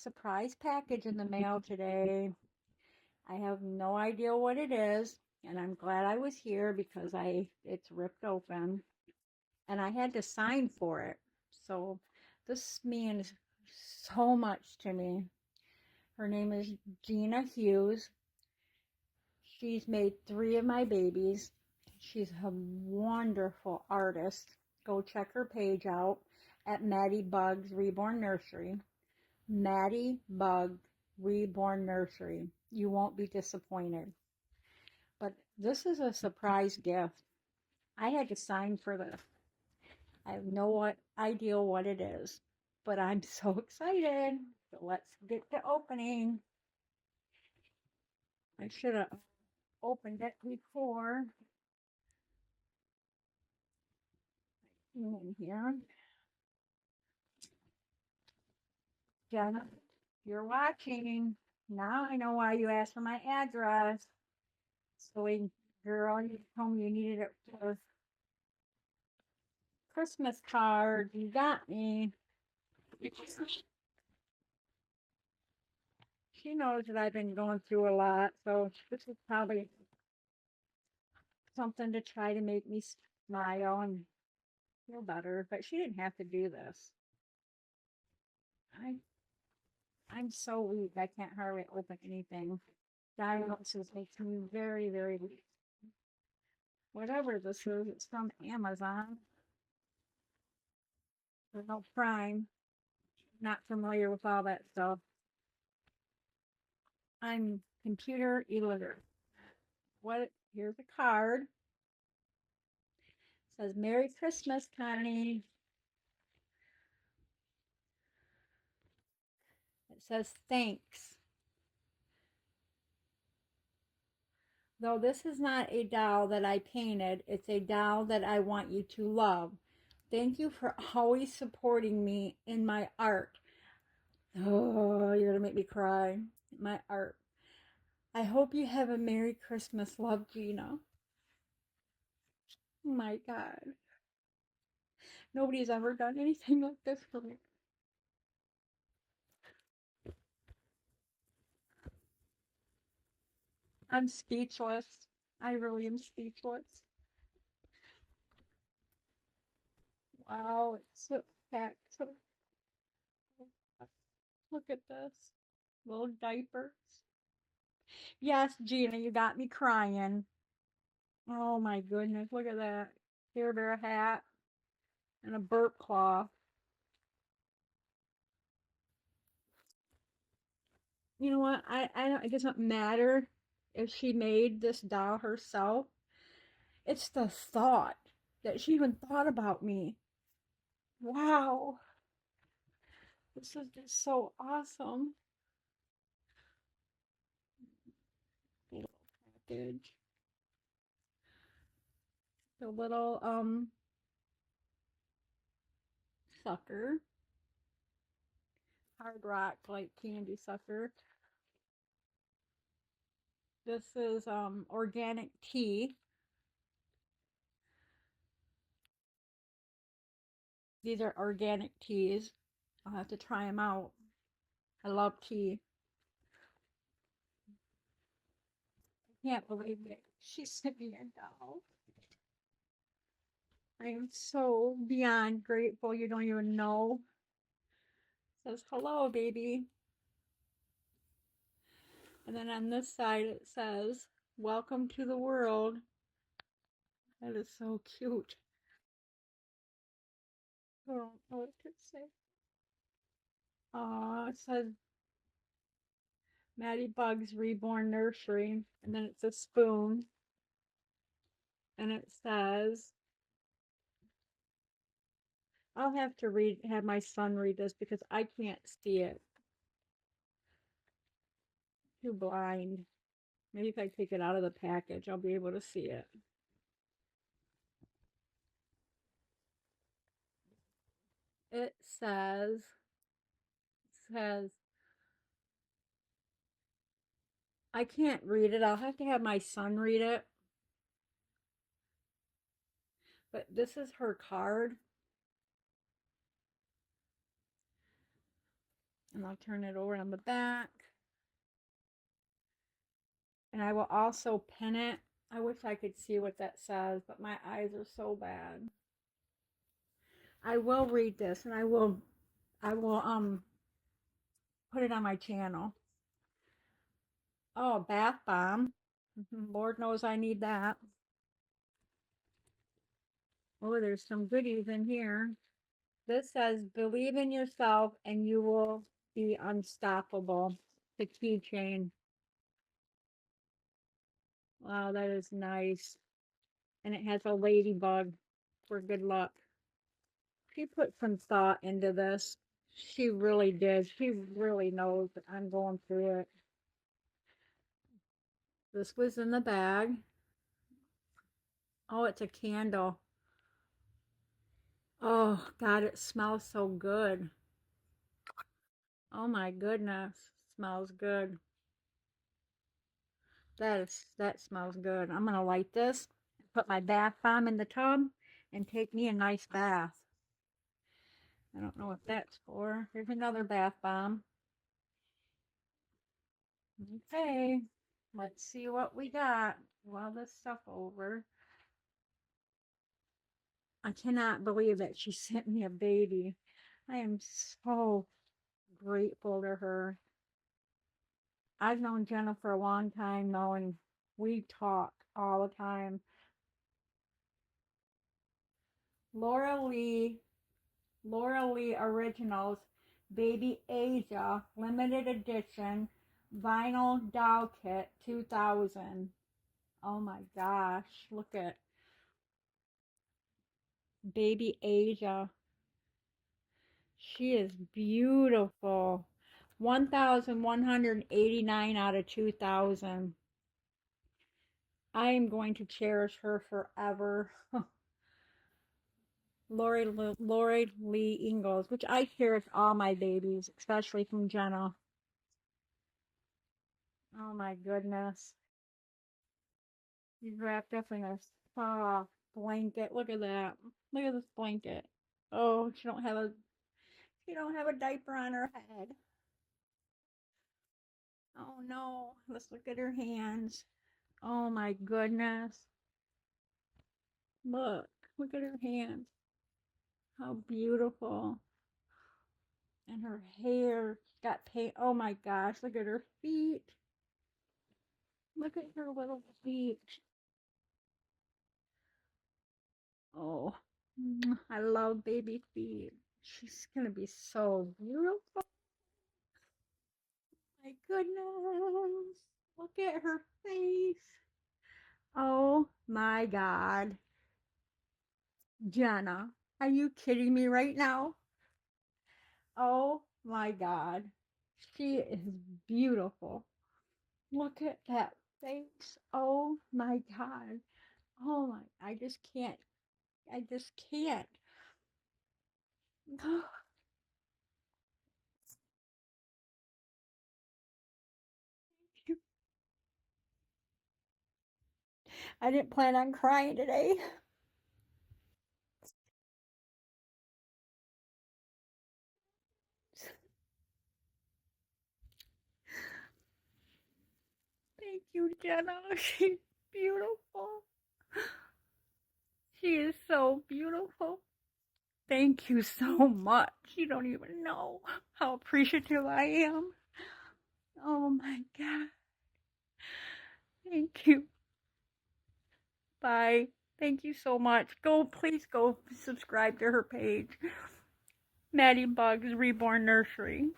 surprise package in the mail today. I have no idea what it is, and I'm glad I was here because it's ripped open and I had to sign for it. So this means so much to me. Her name is Jenna Hughes. She's made 3 of my babies. She's a wonderful artist. Go check her page out at Maddie Bug's Reborn Nursery. Maddie Bug Reborn Nursery. You won't be disappointed. But this is a surprise gift. I had to sign for this. I have no idea what it is, but I'm so excited. So let's get to opening. I should have opened it before. In here. Jenna, you're watching. Now I know why you asked for my address. So, girl, you told me you needed it for Christmas card. You got me. She knows that I've been going through a lot, so this is probably something to try to make me smile and feel better. But she didn't have to do this. I, I'm so weak. I can't hardly open anything. Diagnosis makes me very, very weak. Whatever this is, it's from Amazon. There's no Prime. Not familiar with all that stuff. I'm computer illiterate. Here's a card. It says Merry Christmas, Connie. It says thanks. Though this is not a doll that I painted, it's a doll that I want you to love. Thank you for always supporting me in my art. Oh, you're gonna make me cry. My art. I hope you have a Merry Christmas, love, Gina. Oh my God. Nobody's ever done anything like this for me. I'm speechless. I really am speechless. Wow, it's so packed. Look at this. Little diapers. Yes, Gina, you got me crying. Oh my goodness, look at that. Care Bear hat and a burp cloth. You know what? It doesn't matter if she made this doll herself. It's the thought that she even thought about me. Wow. This is just so awesome. Little package. The little sucker. Hard rock like candy sucker. This is organic tea. These are organic teas. I'll have to try them out. I love tea. I can't believe it. She sent me a doll. I am so beyond grateful. You don't even know. It says hello, baby. And then on this side it says, welcome to the world. That is so cute. I don't know what to say. It says Maddie Bug's Reborn Nursery. And then it's a spoon. And it says, I'll have to have my son read this because I can't see it. Too blind. Maybe if I take it out of the package, I'll be able to see it. It says, I can't read it. I'll have to have my son read it. But this is her card. And I'll turn it over on the back. And I will also pin it. I wish I could see what that says, but my eyes are so bad. I will read this, and I will put it on my channel. Oh, bath bomb. Lord knows I need that. Oh, there's some goodies in here. This says, believe in yourself and you will be unstoppable. The keychain. Wow, that is nice. And it has a ladybug for good luck. She put some thought into this. She really did. She really knows that I'm going through it. This was in the bag. Oh, it's a candle. Oh, God, it smells so good. Oh my goodness. Smells good. That smells good. I'm gonna light this, put my bath bomb in the tub, and take me a nice bath. I don't know what that's for. Here's another bath bomb. Okay, let's see what we got. While this stuff over. I cannot believe that she sent me a baby. I am so grateful to her. I've known Jenna for a long time now, and we talk all the time. Laura Lee Originals, Baby Asia, limited edition, vinyl doll kit, 2000. Oh my gosh, look at Baby Asia. She is beautiful. 1,189 out of 2,000. I am going to cherish her forever. Lori Lee Ingalls, which I cherish all my babies, especially from Jenna. Oh my goodness. She's wrapped up in a soft blanket. Look at that. Look at this blanket. Oh, she don't have a diaper on her head. Oh no. Let's look at her hands. Oh my goodness. Look at her hands. How beautiful. And her hair got paint. Oh my gosh, look at her feet. Look at her little feet. Oh, I love baby feet. She's gonna be so beautiful. My goodness. Look at her face. Oh my God. Jenna, are you kidding me right now? Oh my God. She is beautiful. Look at that face. Oh my God. Oh my, I just can't. I just can't. I didn't plan on crying today. Thank you, Jenna. She's beautiful. She is so beautiful. Thank you so much. You don't even know how appreciative I am. Oh my God. Thank you. Bye. Thank you so much. Please go subscribe to her page. Maddie Bugs Reborn Nursery.